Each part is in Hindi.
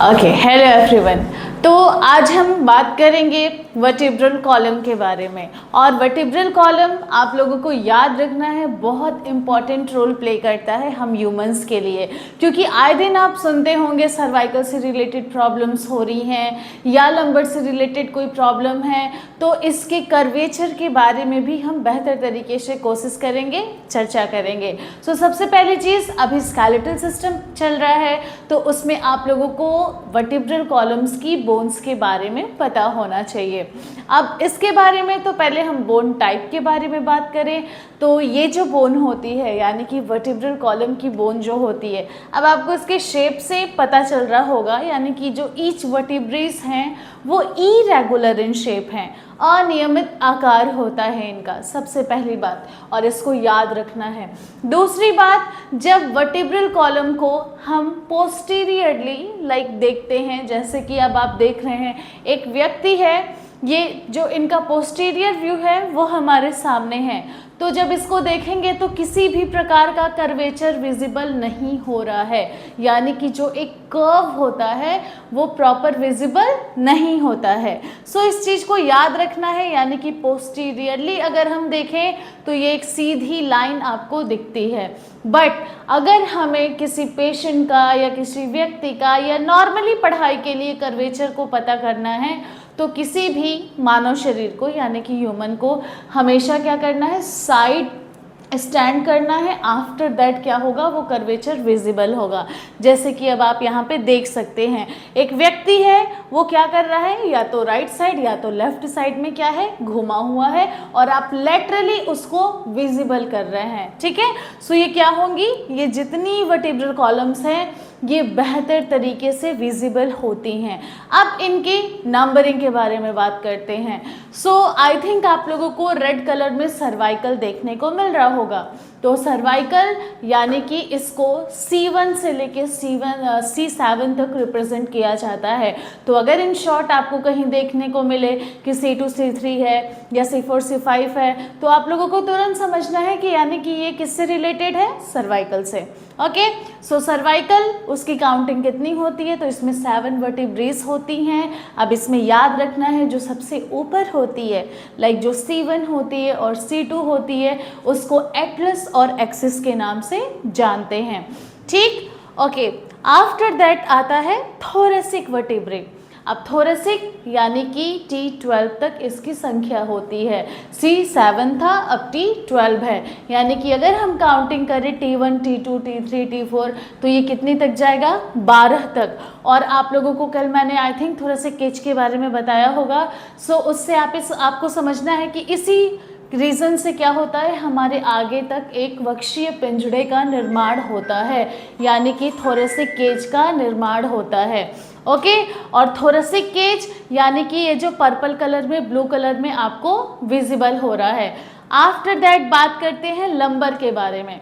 Okay, hello everyone. तो आज हम बात करेंगे वर्टिब्रल कॉलम के बारे में। और वर्टिब्रल कॉलम आप लोगों को याद रखना है, बहुत इंपॉर्टेंट रोल प्ले करता है हम ह्यूमंस के लिए, क्योंकि आए दिन आप सुनते होंगे सर्वाइकल से रिलेटेड प्रॉब्लम्स हो रही हैं या लंबर से रिलेटेड कोई प्रॉब्लम है, तो इसके कर्वेचर के बारे में भी हम बेहतर तरीके से कोशिश करेंगे, चर्चा करेंगे। सो सबसे पहली चीज़, अभी स्केलेटल सिस्टम चल रहा है, तो उसमें आप लोगों को वर्टिब्रल कॉलम्स की बोन्स के बारे में पता होना चाहिए। अब इसके बारे में तो पहले हम बोन टाइप के बारे में बात करें, तो ये जो बोन होती है यानी कि वर्टिब्रल कॉलम की बोन जो होती है, अब आपको इसके शेप से पता चल रहा होगा, यानी कि जो ईच वर्टिब्रेस हैं वो इरेगुलर इन शेप हैं, अनियमित आकार होता है इनका, सबसे पहली बात, और इसको याद रखना है। दूसरी बात, जब वर्टिब्रल कॉलम को हम पोस्टीरियरली देखते हैं, जैसे कि अब आप देख रहे हैं एक व्यक्ति है, ये जो इनका पोस्टीरियर व्यू है वो हमारे सामने है, तो जब इसको देखेंगे तो किसी भी प्रकार का कर्वेचर विजिबल नहीं हो रहा है, यानी कि जो एक कर्व होता है वो प्रॉपर विजिबल नहीं होता है। सो इस चीज़ को याद रखना है, यानी कि पोस्टीरियरली अगर हम देखें तो ये एक सीधी लाइन आपको दिखती है, बट अगर हमें किसी पेशेंट का या किसी व्यक्ति का या नॉर्मली पढ़ाई के लिए कर्वेचर को पता करना है, तो किसी भी मानव शरीर को यानी कि ह्यूमन को हमेशा क्या करना है, साइड स्टैंड करना है। आफ्टर दैट क्या होगा, वो कर्वेचर विजिबल होगा। जैसे कि अब आप यहाँ पे देख सकते हैं एक व्यक्ति है, वो क्या कर रहा है, या तो राइट साइड या तो लेफ्ट साइड में क्या है, घुमा हुआ है, और आप लेटरली उसको विजिबल कर रहे हैं। ठीक है, सो ये क्या होंगी, ये जितनी वर्टिब्रल कॉलम्स हैं ये बेहतर तरीके से विजिबल होती हैं। अब इनकी नंबरिंग के बारे में बात करते हैं। सो आई थिंक आप लोगों को रेड कलर में सर्वाइकल देखने को मिल रहा होगा, तो सर्वाइकल यानी कि इसको C1 से लेके C7 तक रिप्रेजेंट किया जाता है। तो अगर इन शॉर्ट आपको कहीं देखने को मिले कि C2 C3 है या C4 C5 है, तो आप लोगों को तुरंत समझना है कि यानी कि ये किससे रिलेटेड है, सर्वाइकल से। ओके, सो सर्वाइकल उसकी काउंटिंग कितनी होती है, तो इसमें 7 वर्टिब्रेस होती हैं। अब इसमें याद रखना है जो सबसे ऊपर होती है, जो C1 होती है और C2 होती है, उसको एटलस और एक्सिस के नाम से जानते हैं। ठीक, ओके। आफ्टर दैट आता है थोरेसिक वर्टिब्रे। अब थोरेसिक यानी कि T12 तक इसकी संख्या होती है। C7 था, अब T12 है, यानी कि अगर हम काउंटिंग करें T1 T2 T3 T4, तो ये कितनी तक जाएगा, 12 तक। और आप लोगों को कल मैंने आई थिंक थोरेसिक केज के बारे में बताया होगा, सो उससे आपको समझना है कि इसी रीज़न से क्या होता है, हमारे आगे तक एक वक्षीय पिंजड़े का निर्माण होता है, यानी कि थोरेसिक केज का निर्माण होता है। ओके, और थोरेसिक केज यानी कि ये जो पर्पल कलर में, ब्लू कलर में आपको विजिबल हो रहा है। आफ्टर दैट बात करते हैं लंबर के बारे में।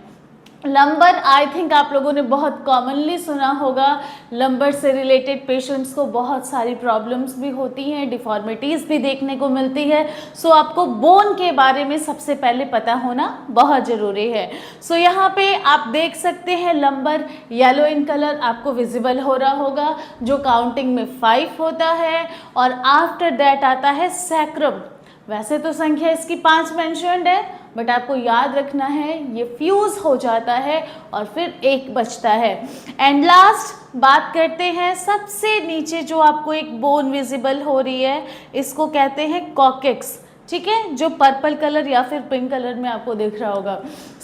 लंबर आई थिंक आप लोगों ने बहुत कॉमनली सुना होगा, लंबर से रिलेटेड पेशेंट्स को बहुत सारी प्रॉब्लम्स भी होती हैं, डिफॉर्मिटीज़ भी देखने को मिलती है। सो आपको बोन के बारे में सबसे पहले पता होना बहुत ज़रूरी है। सो यहाँ पे आप देख सकते हैं लंबर येलो इन कलर आपको विजिबल हो रहा होगा, जो काउंटिंग में 5 होता है। और आफ्टर दैट आता है सैक्रम। वैसे तो संख्या इसकी 5 मेंशन्ड है, बट आपको याद रखना है ये फ्यूज़ हो जाता है और फिर 1 बचता है। एंड लास्ट बात करते हैं सबसे नीचे जो आपको एक बोन विजिबल हो रही है, इसको कहते हैं कॉकेक्स। ठीक है, जो पर्पल कलर या फिर पिंक कलर में आपको दिख रहा होगा।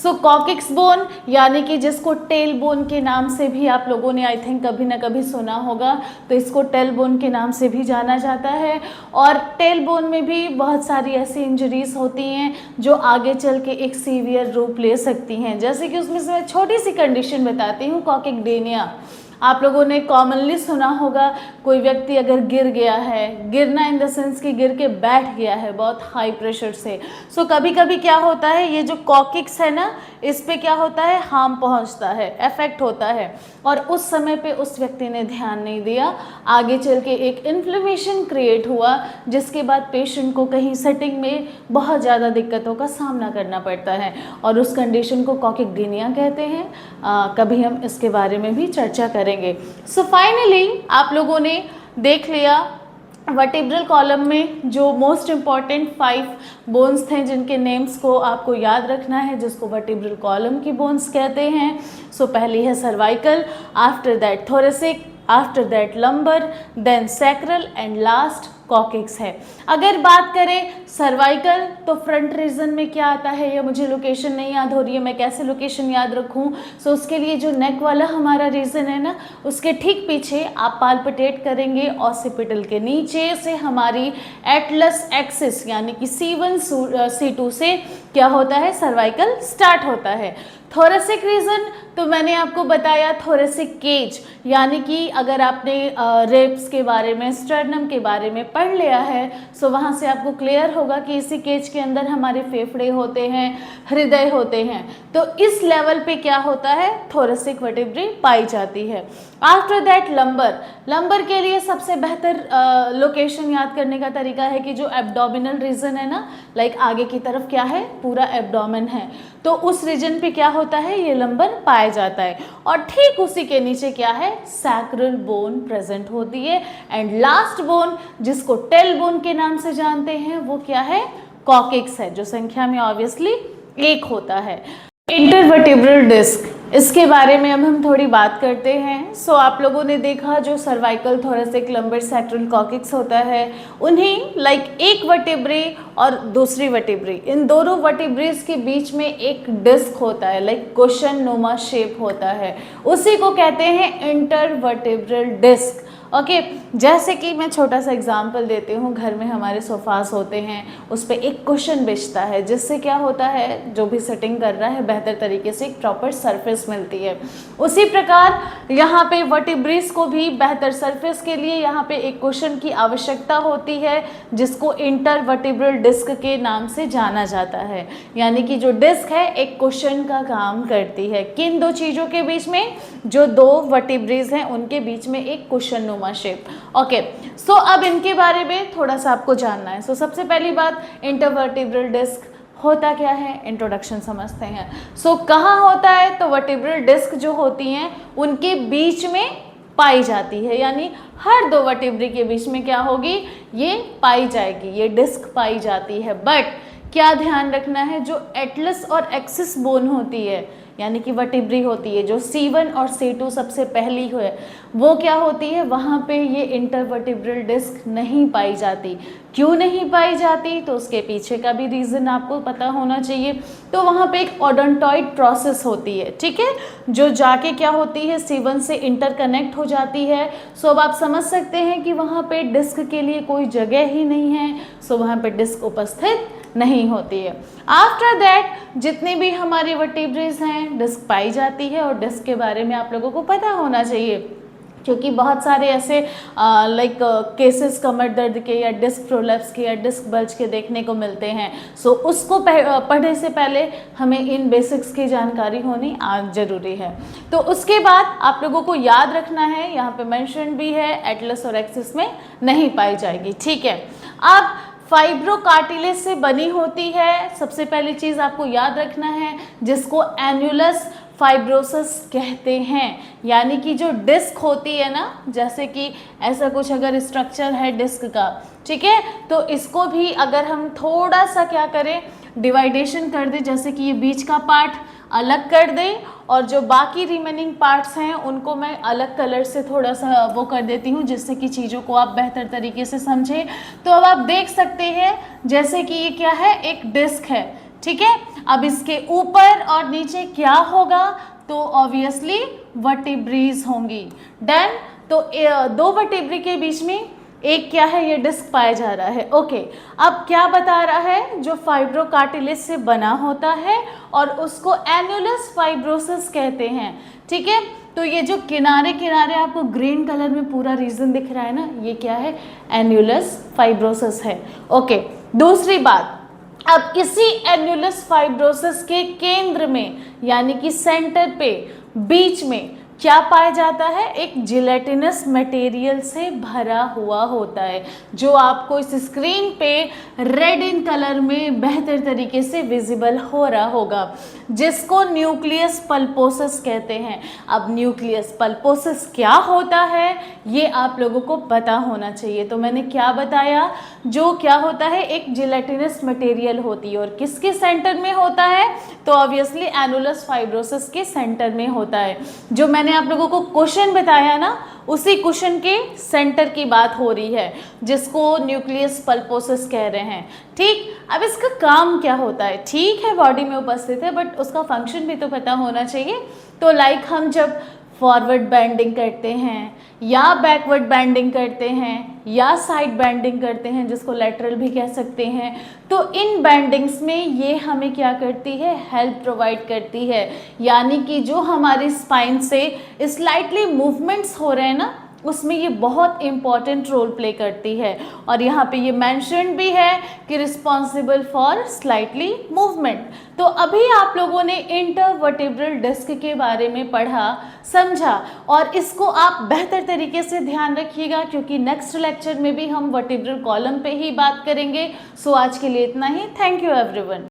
सो कॉकेक्स बोन यानी कि जिसको टेल बोन के नाम से भी आप लोगों ने आई थिंक कभी ना कभी सुना होगा, तो इसको टेल बोन के नाम से भी जाना जाता है। और टेल बोन में भी बहुत सारी ऐसी इंजरीज होती हैं जो आगे चल के एक सीवियर रूप ले सकती हैं, जैसे कि उसमें से मैं छोटी सी कंडीशन बताती हूँ, कॉकेक्डेनिया। आप लोगों ने कॉमनली सुना होगा, कोई व्यक्ति अगर गिर गया है, गिरना इन द सेंस कि गिर के बैठ गया है बहुत हाई प्रेशर से, सो कभी कभी क्या होता है, ये जो कॉकेक्स है ना, इस पे क्या होता है, हार्म पहुंचता है, इफेक्ट होता है, और उस समय पे उस व्यक्ति ने ध्यान नहीं दिया, आगे चल के एक इन्फ्लेमेशन क्रिएट हुआ, जिसके बाद पेशेंट को कहीं सेटिंग में बहुत ज़्यादा दिक्कतों का सामना करना पड़ता है, और उस कंडीशन को कॉकिक-डिनिया कहते हैं। कभी हम इसके बारे में भी चर्चा करेंगे। सो फाइनली आप लोगों ने देख लिया वर्टिब्रल कॉलम में जो मोस्ट इम्पॉर्टेंट 5 बोन्स थे, जिनके नेम्स को आपको याद रखना है, जिसको वर्टिब्रल कॉलम की बोन्स कहते हैं। सो पहली है cervical, after that thoracic, after that lumbar, then sacral and last coccyx है। अगर बात करें सर्वाइकल, तो फ्रंट रीजन में क्या आता है, या मुझे लोकेशन नहीं याद हो रही है, मैं कैसे लोकेशन याद रखूं? सो उसके लिए जो नेक वाला हमारा रीजन है ना, उसके ठीक पीछे आप पाल्पिटेट करेंगे, ऑसिपिटल के नीचे से हमारी एटलस एक्सिस यानी कि C1 C2 से क्या होता है, सर्वाइकल स्टार्ट होता है। थोरेसिक रीजन तो मैंने आपको बताया, थोरेसिक केज, यानी कि अगर आपने रेप्स के बारे में, स्टर्नम के बारे में पढ़ लिया है, सो वहाँ से आपको क्लियर होगा कि इसी केज के अंदर हमारे फेफड़े होते हैं, हृदय होते हैं। तो इस लेवल पे क्या होता है, थोरेसिक वर्टिब्रे पाई जाती है। आफ्टर दैट लंबर, लंबर के लिए सबसे बेहतर लोकेशन याद करने का तरीका है कि जो एब्डोमिनल रीजन है ना, लाइक आगे की तरफ क्या है, पूरा एब्डोमेन है, तो उस रीजन पे क्या होता है, ये लंबर पाया जाता है। और ठीक उसी के नीचे क्या है, सैक्रल बोन प्रेजेंट होती है। एंड लास्ट बोन, जिसको टेल बोन के नाम से जानते हैं, वो क्या है, कॉकिक्स है, जो संख्या में ऑब्वियसली 1 होता है। इंटरवर्टिब्रल डिस्क, इसके बारे में अब हम थोड़ी बात करते हैं। सो आप लोगों ने देखा जो cervical, thoracic, lumbar, sacral, coccyx होता है, उन्हें लाइक एक वर्टिब्रे और दूसरी वर्टिब्रे, इन दोनों वर्टिब्रेज के बीच में एक डिस्क होता है, लाइक क्वेश्चन नुमा शेप होता है, उसी को कहते हैं इंटरवर्टिब्रल डिस्क। ओके, जैसे कि मैं छोटा सा एग्जांपल देती हूँ, घर में हमारे सोफास होते हैं, उस पर एक कुशन बिछता है, जिससे क्या होता है, जो भी सेटिंग कर रहा है बेहतर तरीके से एक प्रॉपर सरफेस मिलती है। उसी प्रकार यहाँ पे वर्टिब्रेस को भी बेहतर सरफेस के लिए यहाँ पे एक कुशन की आवश्यकता होती है, जिसको इंटरवर्टिब्रल डिस्क के नाम से जाना जाता है। यानी कि जो डिस्क है एक कुशन का काम करती है, किन दो चीज़ों के बीच में, जो दो वर्टिब्रेज हैं उनके बीच में एक कुशन नुमा शेप। ओके, सो अब इनके बारे में थोड़ा सा आपको जानना है। सो सबसे पहली बात, इंटरवर्टिब्रल डिस्क होता क्या है, इंट्रोडक्शन समझते हैं। सो कहाँ होता है, तो वर्टिब्रल डिस्क जो होती हैं उनके बीच में पाई जाती है, यानी हर दो वर्टिब्रे के बीच में क्या होगी, ये पाई जाएगी, ये डिस्क पाई जाती है। बट क्या ध्यान रखना है, जो एटलस और एक्सिस बोन होती है, यानी कि वर्टिब्री होती है, जो C1 और C2 सबसे पहली है, वो क्या होती है, वहाँ पे ये इंटरवर्टिब्रल डिस्क नहीं पाई जाती। क्यों नहीं पाई जाती, तो उसके पीछे का भी रीज़न आपको पता होना चाहिए। तो वहाँ पे एक ओडोंटॉइड प्रोसेस होती है, ठीक है, जो जाके क्या होती है, C1 से इंटरकनेक्ट हो जाती है। सो अब आप समझ सकते हैं कि वहाँ पे डिस्क के लिए कोई जगह ही नहीं है, सो वहाँ पे डिस्क उपस्थित नहीं होती है। आफ्टर दैट जितने भी हमारे वर्टिब्रेज हैं, डिस्क पाई जाती है, और डिस्क के बारे में आप लोगों को पता होना चाहिए, क्योंकि बहुत सारे ऐसे लाइक केसेस कमर दर्द के या डिस्क प्रोलैप्स के या डिस्क बल्ज के देखने को मिलते हैं। सो उसको पढ़ने से पहले हमें इन बेसिक्स की जानकारी होनी ज़रूरी है। तो उसके बाद आप लोगों को याद रखना है, यहाँ पे मेंशन भी है, एटलस और एक्सिस में नहीं पाई जाएगी, ठीक है। अब फाइब्रोकार्टिलेज से बनी होती है, सबसे पहली चीज़ आपको याद रखना है, जिसको एन्युलस फाइब्रोसिस कहते हैं। यानी कि जो डिस्क होती है ना, जैसे कि ऐसा कुछ अगर स्ट्रक्चर है डिस्क का, ठीक है, तो इसको भी अगर हम थोड़ा सा क्या करें, डिवाइडेशन कर दें, जैसे कि ये बीच का पार्ट अलग कर दें, और जो बाकी रिमेनिंग पार्ट्स हैं उनको मैं अलग कलर से थोड़ा सा वो कर देती हूँ, जिससे कि चीज़ों को आप बेहतर तरीके से समझें। तो अब आप देख सकते हैं जैसे कि ये क्या है, एक डिस्क है, ठीक है। अब इसके ऊपर और नीचे क्या होगा, तो ऑब्वियसली वर्टिब्रीज होंगी। देन तो दो वर्टिब्री के बीच में एक क्या है, ये डिस्क पाया जा रहा है। ओके, अब क्या बता रहा है, जो फाइब्रोकार्टिलेज से बना होता है और उसको एन्युलस फाइब्रोसिस कहते हैं, ठीक है। तो ये जो किनारे किनारे आपको ग्रीन कलर में पूरा रीजन दिख रहा है ना, ये क्या है, एन्युलस फाइब्रोसिस है। ओके, दूसरी बात, अब इसी एन्युलस फाइब्रोसिस के केंद्र में यानी कि सेंटर पे बीच में क्या पाया जाता है, एक जिलेटिनस मटेरियल से भरा हुआ होता है, जो आपको इस स्क्रीन पे रेड इन कलर में बेहतर तरीके से विजिबल हो रहा होगा, जिसको न्यूक्लियस पल्पोसस कहते हैं। अब न्यूक्लियस पल्पोसस क्या होता है ये आप लोगों को पता होना चाहिए। तो मैंने क्या बताया, जो क्या होता है, एक जिलेटिनस मटेरियल होती है और किसके सेंटर में होता है, तो ऑब्वियसली एनुलस फाइब्रोसिस के सेंटर में होता है। जो मैंने आप लोगों को क्वेश्चन बताया ना, उसी क्वेश्चन के सेंटर की बात हो रही है, जिसको न्यूक्लियस पल्पोसस कह रहे हैं। ठीक, अब इसका काम क्या होता है, ठीक है बॉडी में उपस्थित है, बट उसका फंक्शन भी तो पता होना चाहिए। तो लाइक हम जब फॉरवर्ड बेंडिंग करते हैं या बैकवर्ड बेंडिंग करते हैं या साइड बेंडिंग करते हैं, जिसको लेटरल भी कह सकते हैं, तो इन बेंडिंग्स में ये हमें क्या करती है, हेल्प प्रोवाइड करती है। यानी कि जो हमारी स्पाइन से स्लाइटली मूवमेंट्स हो रहे हैं ना, उसमें ये बहुत इंपॉर्टेंट रोल प्ले करती है। और यहाँ पे ये मेंशन भी है कि रिस्पॉन्सिबल फॉर स्लाइटली मूवमेंट। तो अभी आप लोगों ने इंटरवर्टिब्रल डिस्क के बारे में पढ़ा, समझा, और इसको आप बेहतर तरीके से ध्यान रखिएगा, क्योंकि नेक्स्ट लेक्चर में भी हम वर्टिब्रल कॉलम पे ही बात करेंगे। सो आज के लिए इतना ही। Thank you everyone.